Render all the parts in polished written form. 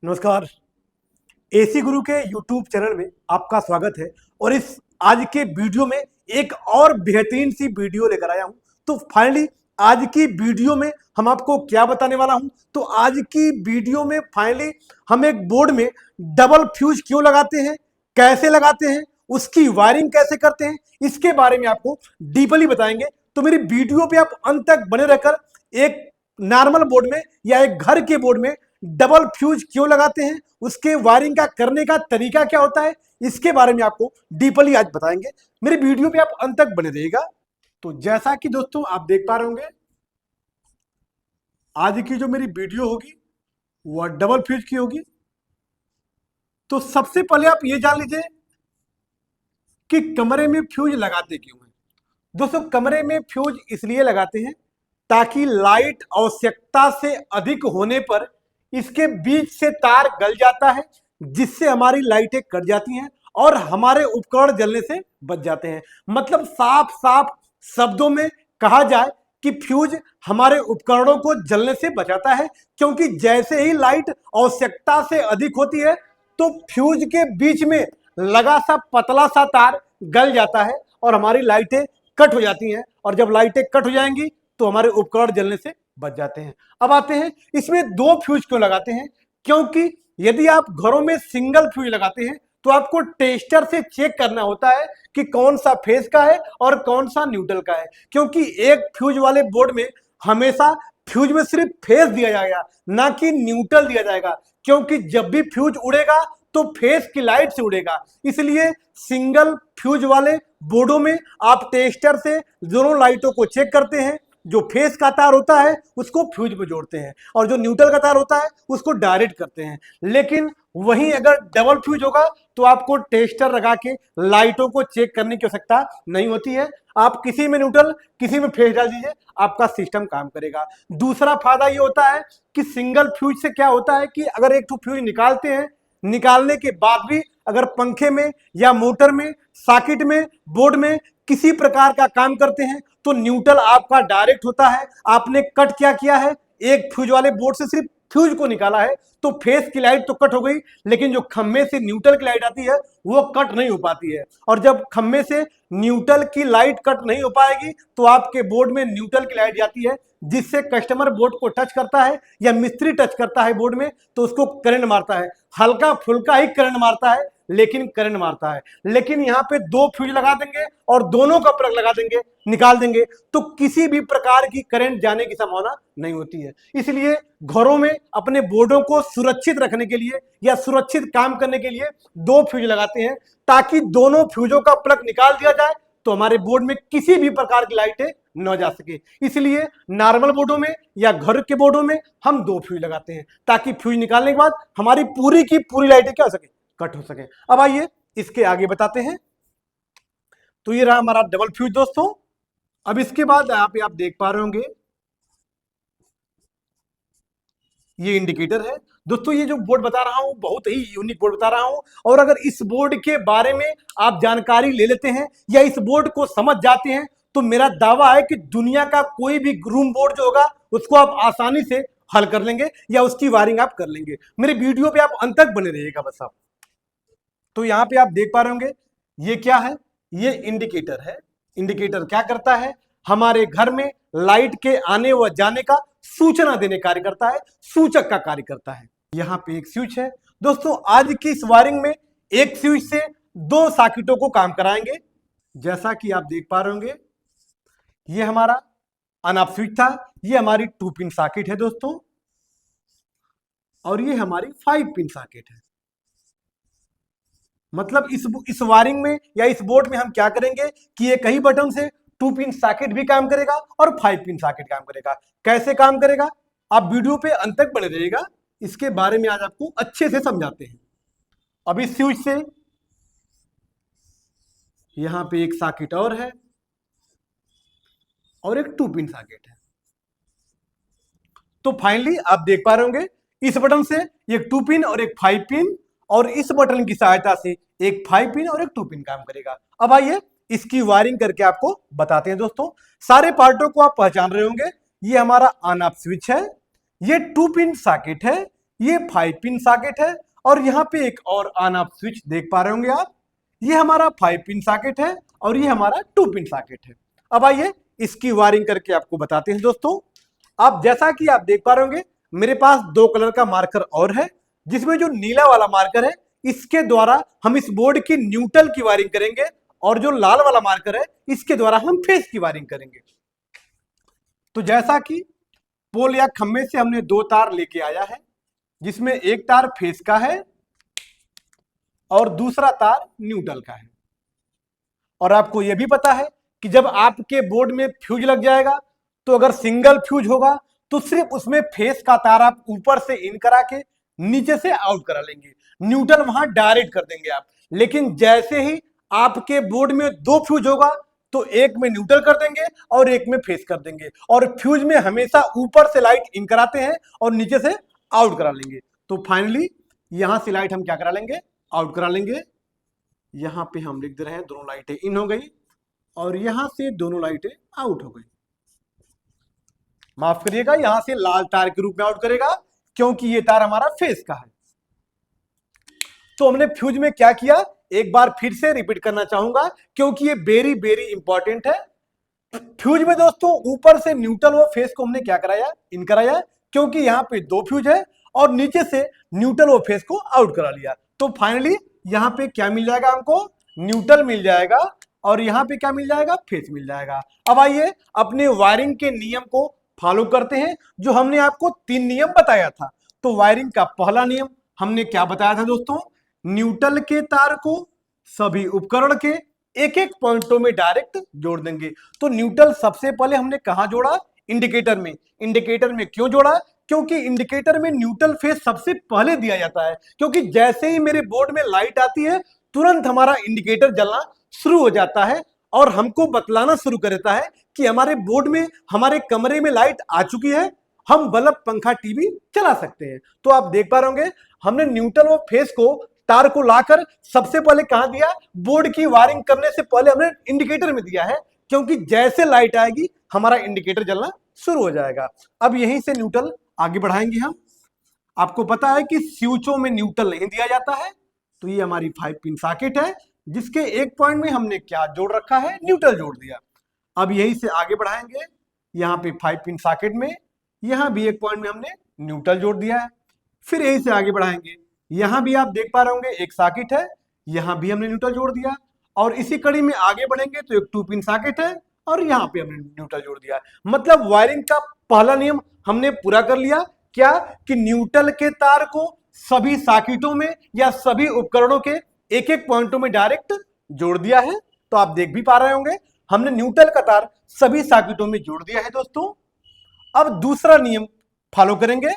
नमस्कार। एसी गुरु के YouTube channel में आपका स्वागत है। और इस आज के वीडियो में एक और बेहतरीन सी वीडियो लेकर आया हूं। तो फाइनली आज की वीडियो में हम आपको क्या बताने वाला हूं, तो आज की वीडियो में फाइनली हम एक बोर्ड में डबल फ्यूज क्यों लगाते हैं, कैसे लगाते हैं, उसकी वायरिंग कैसे करते हैं, इसके बारे में आपको डीपली बताएंगे। तो मेरी वीडियो पे आप अंत तक बने रहकर एक नॉर्मल बोर्ड में या एक घर के बोर्ड में डबल फ्यूज क्यों लगाते हैं, उसके वायरिंग का करने का तरीका क्या होता है, इसके बारे में आपको डीपली आज बताएंगे। मेरे वीडियो पे आप अंत तक बने रहिएगा। तो जैसा कि दोस्तों आप देख पा रहे होंगे, आज की जो मेरी वीडियो होगी वह डबल फ्यूज की होगी। तो सबसे पहले आप ये जान लीजिए कि कमरे में फ्यूज लगाते क्यों हैं। दोस्तों, कमरे में फ्यूज इसलिए लगाते हैं ताकि लाइट आवश्यकता से अधिक होने पर इसके बीच से तार गल जाता है, जिससे हमारी लाइटें कट जाती हैं और हमारे उपकरण जलने से बच जाते हैं। मतलब साफ साफ शब्दों में कहा जाए कि फ्यूज हमारे उपकरणों को जलने से बचाता है, क्योंकि जैसे ही लाइट आवश्यकता से अधिक होती है तो फ्यूज के बीच में लगा सा पतला सा तार गल जाता है और हमारी लाइटें कट हो जाती हैं। और जब लाइटें कट हो जाएंगी तो हमारे उपकरण जलने से बच जाते हैं। अब आते हैं इसमें दो फ्यूज क्यों लगाते हैं। क्योंकि यदि आप घरों में सिंगल फ्यूज लगाते हैं तो आपको टेस्टर से चेक करना होता है कि कौन सा फेज का है और कौन सा न्यूट्रल का है। क्योंकि एक फ्यूज वाले बोर्ड में हमेशा फ्यूज में सिर्फ फेज दिया जाएगा, ना कि न्यूट्रल दिया जाएगा। क्योंकि जब भी फ्यूज उड़ेगा तो फेज की लाइट से उड़ेगा। इसलिए सिंगल फ्यूज वाले बोर्डों में आप टेस्टर से दोनों लाइटों को चेक करते हैं। जो फेस का तार होता है उसको फ्यूज में जोड़ते हैं और जो न्यूट्रल का तार होता है उसको डायरेक्ट करते हैं। लेकिन वहीं अगर डबल फ्यूज होगा तो आपको टेस्टर लगा के लाइटों को चेक करने की आवश्यकता नहीं होती है। आप किसी में न्यूट्रल किसी में फेस डाल दीजिए, आपका सिस्टम काम करेगा। दूसरा फायदा ये होता है कि सिंगल फ्यूज से क्या होता है कि अगर एक तो फ्यूज निकालते हैं, निकालने के बाद भी अगर पंखे में या मोटर में सॉकेट में बोर्ड में किसी प्रकार का काम करते हैं तो न्यूट्रल आपका डायरेक्ट होता है। आपने कट क्या किया है, एक फ्यूज वाले बोर्ड से सिर्फ फ्यूज को निकाला है तो फेस की लाइट तो कट हो गई, लेकिन जो खम्भे से न्यूट्रल की लाइट आती है वो कट नहीं हो पाती है। और जब खम्भे से न्यूट्रल की लाइट कट नहीं हो पाएगी तो आपके बोर्ड में न्यूट्रल की लाइट जाती है, जिससे कस्टमर बोर्ड को टच करता है या मिस्त्री टच करता है बोर्ड में तो उसको करंट मारता है। हल्का फुल्का ही करंट मारता है, लेकिन करंट मारता है। लेकिन यहाँ पे दो फ्यूज लगा देंगे और दोनों का प्लग लगा देंगे, निकाल देंगे, तो किसी भी प्रकार की करंट जाने की संभावना नहीं होती है। इसलिए घरों में अपने बोर्डों को सुरक्षित रखने के लिए या सुरक्षित काम करने के लिए दो फ्यूज लगाते हैं, ताकि दोनों फ्यूजों का प्लग निकाल दिया जाए तो हमारे बोर्ड में किसी भी प्रकार की लाइटें न जा सके। इसलिए नॉर्मल बोर्डों में या घर के बोर्डों में हम दो फ्यूज लगाते हैं, ताकि फ्यूज निकालने के बाद हमारी पूरी की पूरी लाइटें क्या हो सके, कट हो सके। अब आइए इसके आगे बताते हैं। तो ये रहा हमारा डबल फ्यूज दोस्तों। अब इसके बाद यहाँ पे आप देख पा रहे होंगे ये इंडिकेटर है। दोस्तों, ये जो बोर्ड बता रहा हूं बहुत ही यूनिक बोर्ड बता रहा हूं, और अगर इस बोर्ड के बारे में आप जानकारी ले लेते हैं या इस बोर्ड को समझ जाते हैं तो मेरा दावा है कि दुनिया का कोई भी रूम बोर्ड जो होगा उसको आप आसानी से हल कर लेंगे या उसकी वायरिंग आप कर लेंगे। मेरे वीडियो पे आप अंत तक बने रहिएगा बस आप। तो यहां पे आप देख पा रहे होंगे ये क्या है, ये इंडिकेटर है। इंडिकेटर क्या करता है, हमारे घर में लाइट के आने व जाने का सूचना देने कार्य करता है, सूचक का कार्य करता है। यहां पे एक स्विच है। दोस्तों, आज की इस वायरिंग में एक स्विच से दो सॉकेटों को काम कराएंगे। जैसा कि आप देख पा रहे होंगे ये हमारा ऑन ऑफ स्विच था, ये हमारी 2 पिन सॉकेट है दोस्तों, और ये हमारी 5 पिन सॉकेट है। मतलब इस वायरिंग में या इस बोर्ड में हम क्या करेंगे कि एक ही बटन से 2 पिन सॉकेट भी काम करेगा और 5 पिन सॉकेट काम करेगा। कैसे काम करेगा, आप वीडियो पे अंत तक बने रहिएगा, इसके बारे में आज आपको अच्छे से समझाते हैं। अब इस स्विच से यहां पे एक सॉकेट और है और एक 2 पिन सॉकेट है। तो फाइनली आप देख पा रहे होंगे इस बटन से एक 2 पिन और एक 5 पिन, और इस बटन की सहायता से एक 5 पिन और एक 2 पिन काम करेगा। अब आइए इसकी वायरिंग करके आपको बताते हैं। दोस्तों, सारे पार्टों को आप पहचान रहे होंगे। ये हमारा ऑन ऑफ स्विच है, ये 2 पिन सॉकेट है, ये 5 पिन सॉकेट है और यहाँ पे एक और ऑन ऑफ स्विच देख पा रहे होंगे आप। ये हमारा 5 पिन सॉकेट है और ये हमारा 2 पिन सॉकेट है। अब आइए इसकी वायरिंग करके आपको बताते हैं दोस्तों। आप जैसा कि आप देख पा रहे होंगे मेरे पास 2 कलर का मार्कर और है, जिसमें जो नीला वाला मार्कर है इसके द्वारा हम इस बोर्ड की न्यूट्रल की वायरिंग करेंगे और जो लाल वाला मार्कर है इसके द्वारा हम फेस की वायरिंग करेंगे। तो जैसा कि पोल या खंभे से हमने 2 तार लेके आया है, जिसमें एक तार फेस का है और दूसरा तार न्यूट्रल का है। और आपको यह भी पता है कि जब आपके बोर्ड में फ्यूज लग जाएगा तो अगर सिंगल फ्यूज होगा तो सिर्फ उसमें फेस का तार आप ऊपर से इन करा के नीचे से आउट करा लेंगे, न्यूट्रल वहां डायरेक्ट कर देंगे आप। लेकिन जैसे ही आपके बोर्ड में 2 फ्यूज होगा तो एक में न्यूट्रल कर देंगे और एक में फेस कर देंगे, और फ्यूज में हमेशा ऊपर से लाइट इन कराते हैं और नीचे से आउट करा लेंगे। तो फाइनली यहां से लाइट हम क्या करा लेंगे, आउट करा लेंगे। यहां पे हम लिख दे रहे हैं दोनों लाइटें इन हो गई और यहां से दोनों लाइटें आउट हो गई। माफ करिएगा, यहां से लाल तार के रूप में आउट करेगा क्योंकि ये तार हमारा फेस का है। तो हमने फ्यूज में क्या किया, एक बार फिर से रिपीट करना चाहूंगा क्योंकि ये वेरी वेरी इंपॉर्टेंट है। फ्यूज में दोस्तों ऊपर से न्यूट्रल व फेस को हमने क्या कराया, इन कराया, क्योंकि यहां पे 2 फ्यूज है और नीचे से न्यूट्रल व फेस को आउट करा लिया। तो फाइनली यहां पे क्या मिल जाएगा, हमको न्यूट्रल मिल जाएगा और यहां पे क्या मिल जाएगा, फेस मिल जाएगा। अब आइए अपने वायरिंग के नियम को फॉलो करते हैं, जो हमने आपको 3 नियम बताया था। तो वायरिंग का पहला नियम हमने क्या बताया था दोस्तों, न्यूट्रल के तार को सभी उपकरण के एक एक पॉइंटों में डायरेक्ट जोड़ देंगे। तो न्यूट्रल सबसे पहले हमने कहा जोड़ा, इंडिकेटर में। इंडिकेटर में क्यों जोड़ा, क्योंकि इंडिकेटर में न्यूट्रल फेस सबसे पहले दिया जाता है, क्योंकि जैसे ही मेरे बोर्ड में लाइट आती है तुरंत हमारा इंडिकेटर जलना शुरू हो जाता है और हमको बतलाना शुरू कर देता है कि हमारे बोर्ड में, हमारे कमरे में लाइट आ चुकी है, हम बल्ब, पंखा, टीवी चला सकते हैं। तो आप देख पा रहे होंगे हमने न्यूट्रल और फेस को, तार को लाकर सबसे पहले कहां दिया, बोर्ड की वायरिंग करने से पहले हमने इंडिकेटर में दिया है, क्योंकि जैसे लाइट आएगी हमारा इंडिकेटर जलना शुरू हो जाएगा। अब यहीं से न्यूट्रल आगे बढ़ाएंगे हम। आपको पता है कि स्विचों में न्यूट्रल नहीं दिया जाता है, तो ये हमारी 5 पिन सॉकेट है जिसके एक पॉइंट में हमने क्या जोड़ रखा है, न्यूट्रल जोड़ दिया। अब यहीं से आगे बढ़ाएंगे, यहाँ पे 5 पिन सॉकेट में यहां भी एक पॉइंट में हमने न्यूट्रल जोड़ दिया है। फिर यहीं से आगे बढ़ाएंगे, यहां भी आप देख पा रहे होंगे एक सॉकेट है, यहां भी हमने न्यूट्रल जोड़ दिया। और इसी कड़ी में आगे बढ़ेंगे तो एक 2 पिन सॉकेट है और यहां पे हमने न्यूट्रल जोड़ दिया। मतलब वायरिंग का पहला नियम हमने पूरा कर लिया, क्या कि न्यूट्रल के तार को सभी सॉकेटों में या सभी उपकरणों के एक एक पॉइंटों में डायरेक्ट जोड़ दिया है। तो आप देख भी पा रहे होंगे हमने न्यूट्रल का तार सभी सॉकेटों में जोड़ दिया है दोस्तों। अब दूसरा नियम फॉलो करेंगे।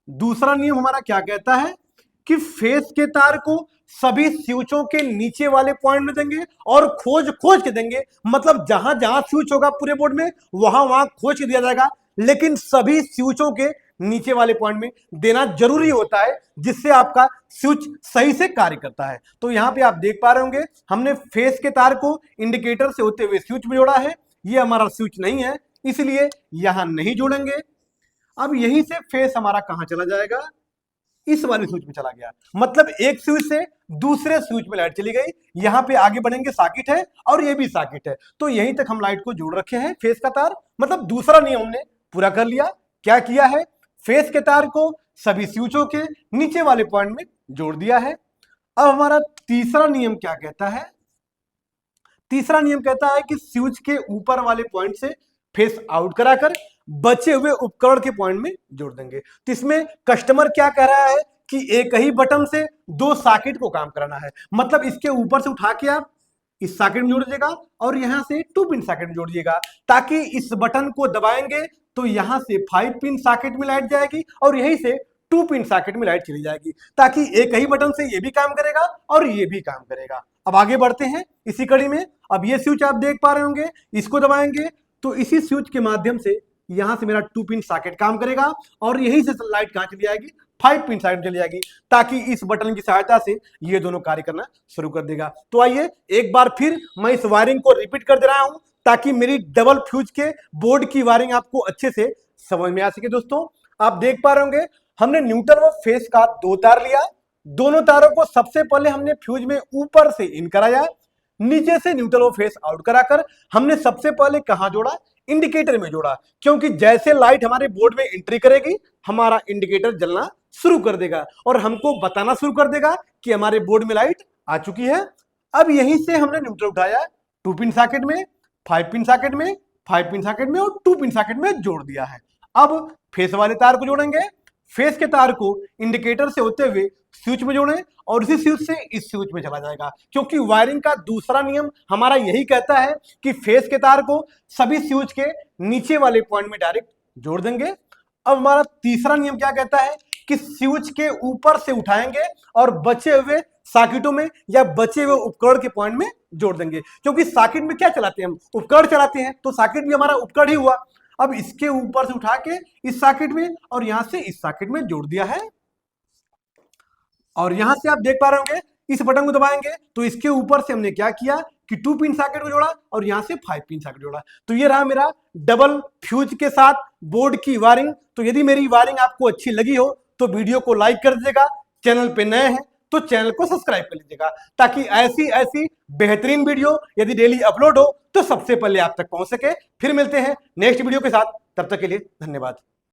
दूसरा नियम हमारा क्या कहता है कि फेस के तार को सभी स्विचों के नीचे वाले पॉइंट में देंगे और खोज खोज के देंगे। मतलब जहां जहां स्विच होगा पूरे बोर्ड में वहां वहां खोज के दिया जाएगा, लेकिन सभी स्विचों के नीचे वाले पॉइंट में देना जरूरी होता है, जिससे आपका स्विच सही से कार्य करता है। तो यहां पे आप देख पा रहे होंगे हमने फेस के तार को इंडिकेटर से होते हुए स्विच में जोड़ा है। ये हमारा स्विच नहीं है, इसलिए यहां नहीं जोड़ेंगे। अब यहीं से फेस हमारा कहां चला जाएगा, इस वाले स्विच में चला गया। मतलब एक स्विच से दूसरे स्विच में लाइट चली गई। यहां पे आगे बढ़ेंगे, सॉकेट है और ये भी सॉकेट है, तो यहीं तक हम लाइट को जोड़ रखे हैं, फेस का तार। मतलब दूसरा नियम हमने पूरा कर लिया। क्या किया है, फेस के तार को सभी स्विचों के नीचे वाले पॉइंट में जोड़ दिया है। अब हमारा तीसरा नियम क्या कहता है, तीसरा नियम कहता है कि स्विच के ऊपर वाले पॉइंट से फेस आउट कराकर बचे हुए उपकरण के पॉइंट में जोड़ देंगे। तो इसमें कस्टमर क्या कह रहा है कि एक ही बटन से 2 सॉकेट को काम कराना है। मतलब इसके ऊपर से उठा के आप इस सॉकेट में जोड़ दीजिएगा और यहां से 2 पिन सॉकेट में जोड़ दीजिएगा, ताकि इस बटन को दबाएंगे तो यहां से 5 पिन सॉकेट में लाइट जाएगी और यहीं से 2 पिन सॉकेट में लाइट चली जाएगी, ताकि एक ही बटन से ये भी काम करेगा और ये भी काम करेगा। अब आगे बढ़ते हैं इसी कड़ी में। अब ये स्विच आप देख पा रहे होंगे, इसको दबाएंगे तो इसी स्विच के माध्यम से यहां से मेरा 2 पिन सॉकेट काम करेगा और यहीं से लाइट कहां चली जाएगी, 5 पिन सॉकेट चली जाएगी, ताकि इस बटन की सहायता से ये दोनों कार्य करना शुरू कर देगा। तो आइए एक बार फिर मैं इस वायरिंग को रिपीट कर दे रहा हूं, ताकि मेरी डबल फ्यूज के बोर्ड की वायरिंग आपको अच्छे से समझ में आ सके। दोस्तों आप देख पा रहे होंगे हमने न्यूट्रल व फेस का 2 तार लिया। दोनों तारों को सबसे पहले हमने फ्यूज में ऊपर से इन कराया, नीचे से न्यूट्रल व फेस आउट कराकर हमने सबसे पहले कहां जोड़ा, इंडिकेटर में जोड़ा, क्योंकि जैसे लाइट हमारे बोर्ड में एंट्री करेगी हमारा इंडिकेटर जलना शुरू कर देगा और हमको बताना शुरू कर देगा कि हमारे बोर्ड में लाइट आ चुकी है। अब यहीं से हमने न्यूट्रल उठाया, 2 पिन सॉकेट में, 5 पिन सॉकेट में, 5 पिन सॉकेट में और 2 पिन सॉकेट में जोड़ दिया है। अब फेस वाले तार को जोड़ेंगे, फेस के तार को इंडिकेटर से होते हुए स्विच में जोड़ें और इसी स्विच से इस स्विच में चला जाएगा, क्योंकि वायरिंग का दूसरा नियम हमारा यही कहता है कि फेस के तार को सभी स्विच के नीचे वाले पॉइंट में डायरेक्ट जोड़ देंगे। अब हमारा तीसरा नियम क्या कहता है कि स्विच के ऊपर से उठाएंगे और बचे हुए सॉकेटों में या बचे हुए उपकरण के पॉइंट में जोड़ देंगे, क्योंकि सॉकेट में क्या चलाते हैं हम, उपकरण चलाते हैं, तो सॉकेट भी हमारा उपकरण ही हुआ। अब इसके ऊपर से उठा के इस सॉकेट में और यहां से इस सॉकेट में जोड़ दिया है। और यहां से आप देख पा रहे होंगे इस बटन को दबाएंगे तो इसके ऊपर से हमने क्या किया कि 2 पिन सॉकेट को जोड़ा और यहां से 5 पिन सॉकेट जोड़ा। तो ये रहा मेरा डबल फ्यूज के साथ बोर्ड की वायरिंग। तो यदि मेरी वायरिंग आपको अच्छी लगी हो तो वीडियो को लाइक कर दीजिएगा, चैनल पे नए हैं तो चैनल को सब्सक्राइब कर लीजिएगा, ताकि ऐसी ऐसी बेहतरीन वीडियो यदि डेली अपलोड हो तो सबसे पहले आप तक पहुंच सके। फिर मिलते हैं नेक्स्ट वीडियो के साथ, तब तक के लिए धन्यवाद।